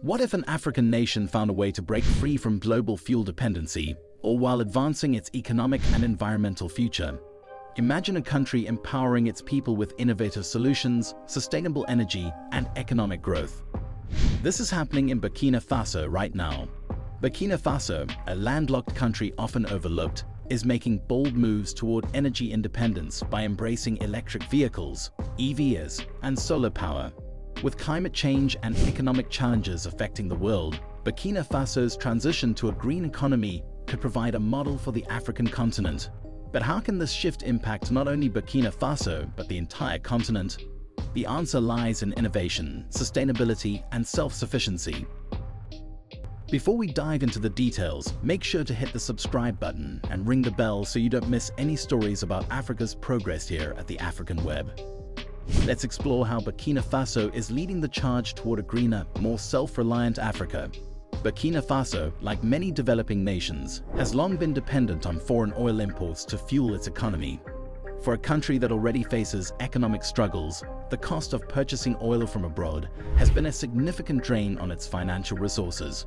What if an African nation found a way to break free from global fuel dependency, all while advancing its economic and environmental future? Imagine a country empowering its people with innovative solutions, sustainable energy, and economic growth. This is happening in Burkina Faso right now. Burkina Faso, a landlocked country often overlooked, is making bold moves toward energy independence by embracing electric vehicles, EVs, and solar power. With climate change and economic challenges affecting the world, Burkina Faso's transition to a green economy could provide a model for the African continent. But how can this shift impact not only Burkina Faso, but the entire continent? The answer lies in innovation, sustainability, and self-sufficiency. Before we dive into the details, make sure to hit the subscribe button and ring the bell so you don't miss any stories about Africa's progress here at the African Web. Let's explore how Burkina Faso is leading the charge toward a greener, more self-reliant Africa. Burkina Faso, like many developing nations, has long been dependent on foreign oil imports to fuel its economy. For a country that already faces economic struggles, the cost of purchasing oil from abroad has been a significant drain on its financial resources.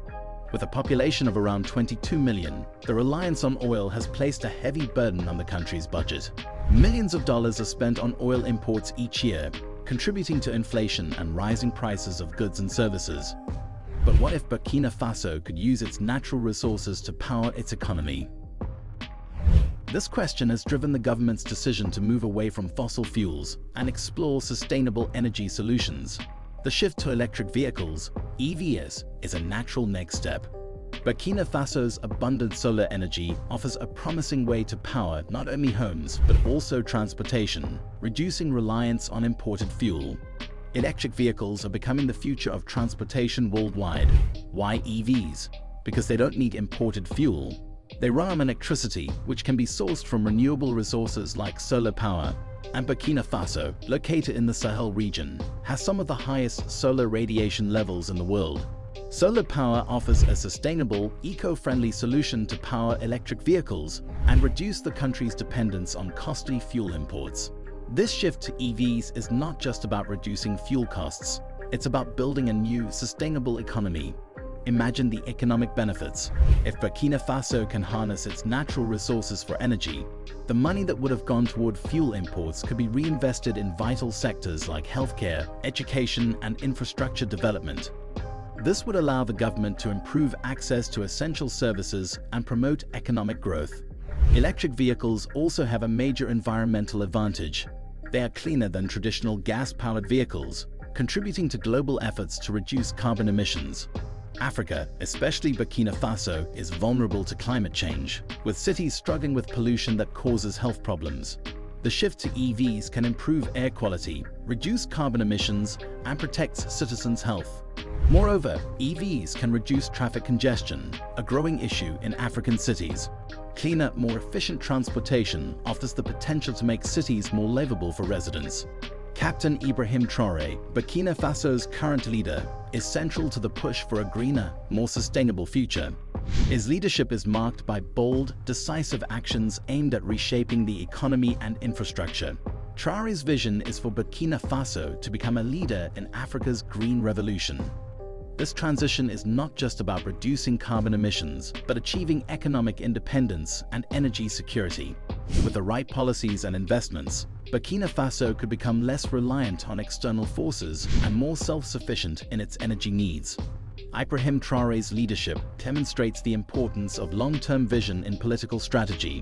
With a population of around 22 million, the reliance on oil has placed a heavy burden on the country's budget. Millions of dollars are spent on oil imports each year, contributing to inflation and rising prices of goods and services. But what if Burkina Faso could use its natural resources to power its economy? This question has driven the government's decision to move away from fossil fuels and explore sustainable energy solutions. The shift to electric vehicles, EVs, is a natural next step. Burkina Faso's abundant solar energy offers a promising way to power not only homes but also transportation, reducing reliance on imported fuel. Electric vehicles are becoming the future of transportation worldwide. Why EVs? Because they don't need imported fuel. They run on electricity, which can be sourced from renewable resources like solar power. And Burkina Faso, located in the Sahel region, has some of the highest solar radiation levels in the world. Solar power offers a sustainable, eco-friendly solution to power electric vehicles and reduce the country's dependence on costly fuel imports. This shift to EVs is not just about reducing fuel costs, it's about building a new, sustainable economy. Imagine the economic benefits. If Burkina Faso can harness its natural resources for energy, the money that would have gone toward fuel imports could be reinvested in vital sectors like healthcare, education, and infrastructure development. This would allow the government to improve access to essential services and promote economic growth. Electric vehicles also have a major environmental advantage. They are cleaner than traditional gas-powered vehicles, contributing to global efforts to reduce carbon emissions. Africa, especially Burkina Faso, is vulnerable to climate change, with cities struggling with pollution that causes health problems. The shift to EVs can improve air quality, reduce carbon emissions, and protect citizens' health. Moreover, EVs can reduce traffic congestion, a growing issue in African cities. Cleaner, more efficient transportation offers the potential to make cities more livable for residents. Captain Ibrahim Traoré, Burkina Faso's current leader, is central to the push for a greener, more sustainable future. His leadership is marked by bold, decisive actions aimed at reshaping the economy and infrastructure. Traoré's vision is for Burkina Faso to become a leader in Africa's green revolution. This transition is not just about reducing carbon emissions, but achieving economic independence and energy security. With the right policies and investments, Burkina Faso could become less reliant on external forces and more self-sufficient in its energy needs. Ibrahim Traoré's leadership demonstrates the importance of long-term vision in political strategy.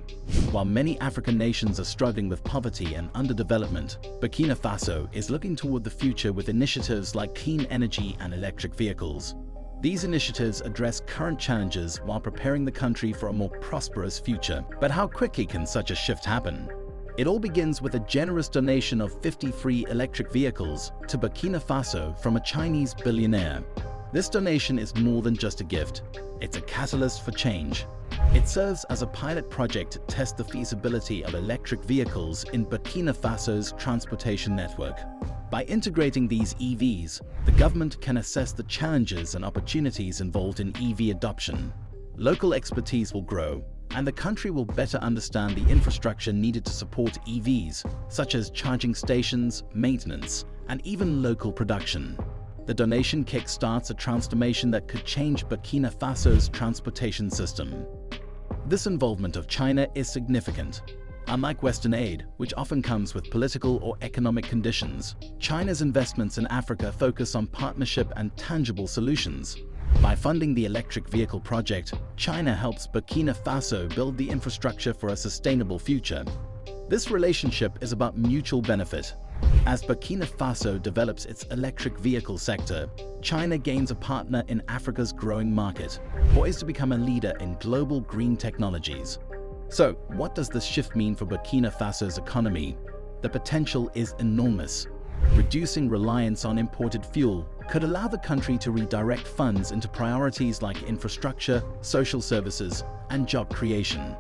While many African nations are struggling with poverty and underdevelopment, Burkina Faso is looking toward the future with initiatives like clean energy and electric vehicles. These initiatives address current challenges while preparing the country for a more prosperous future. But how quickly can such a shift happen? It all begins with a generous donation of 50 free electric vehicles to Burkina Faso from a Chinese billionaire. This donation is more than just a gift. It's a catalyst for change. It serves as a pilot project to test the feasibility of electric vehicles in Burkina Faso's transportation network. By integrating these EVs, the government can assess the challenges and opportunities involved in EV adoption. Local expertise will grow, and the country will better understand the infrastructure needed to support EVs, such as charging stations, maintenance, and even local production. The donation kick-starts a transformation that could change Burkina Faso's transportation system. This involvement of China is significant. Unlike Western aid, which often comes with political or economic conditions, China's investments in Africa focus on partnership and tangible solutions. By funding the electric vehicle project, China helps Burkina Faso build the infrastructure for a sustainable future. This relationship is about mutual benefit. As Burkina Faso develops its electric vehicle sector, China gains a partner in Africa's growing market, poised to become a leader in global green technologies. So, what does this shift mean for Burkina Faso's economy? The potential is enormous. Reducing reliance on imported fuel could allow the country to redirect funds into priorities like infrastructure, social services, and job creation.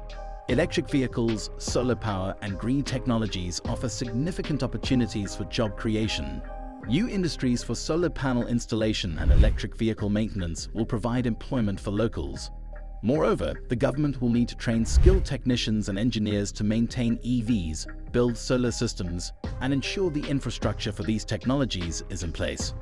Electric vehicles, solar power, and green technologies offer significant opportunities for job creation. New industries for solar panel installation and electric vehicle maintenance will provide employment for locals. Moreover, the government will need to train skilled technicians and engineers to maintain EVs, build solar systems, and ensure the infrastructure for these technologies is in place.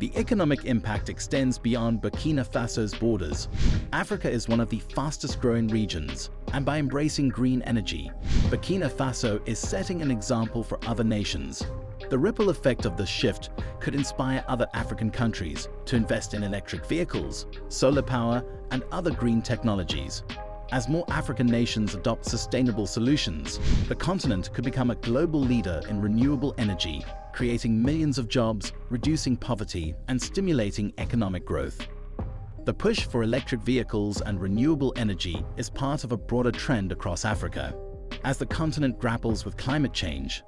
The economic impact extends beyond Burkina Faso's borders. Africa is one of the fastest-growing regions, and by embracing green energy, Burkina Faso is setting an example for other nations. The ripple effect of this shift could inspire other African countries to invest in electric vehicles, solar power, and other green technologies. As more African nations adopt sustainable solutions, the continent could become a global leader in renewable energy, creating millions of jobs, reducing poverty, and stimulating economic growth. The push for electric vehicles and renewable energy is part of a broader trend across Africa. As the continent grapples with climate change,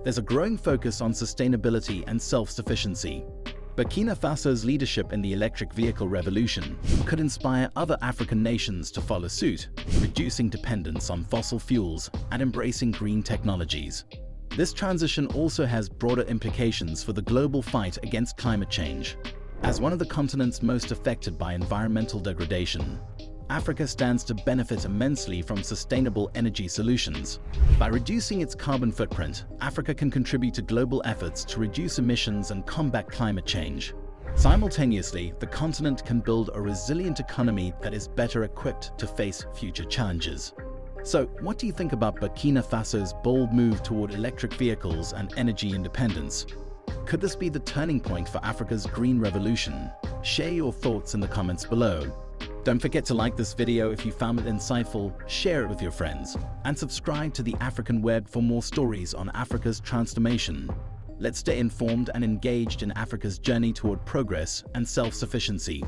there's a growing focus on sustainability and self-sufficiency. Burkina Faso's leadership in the electric vehicle revolution could inspire other African nations to follow suit, reducing dependence on fossil fuels and embracing green technologies. This transition also has broader implications for the global fight against climate change. As one of the continents most affected by environmental degradation, Africa stands to benefit immensely from sustainable energy solutions. By reducing its carbon footprint, Africa can contribute to global efforts to reduce emissions and combat climate change. Simultaneously, the continent can build a resilient economy that is better equipped to face future challenges. So, what do you think about Burkina Faso's bold move toward electric vehicles and energy independence? Could this be the turning point for Africa's green revolution? Share your thoughts in the comments below. Don't forget to like this video if you found it insightful, share it with your friends, and subscribe to the African Web for more stories on Africa's transformation. Let's stay informed and engaged in Africa's journey toward progress and self-sufficiency.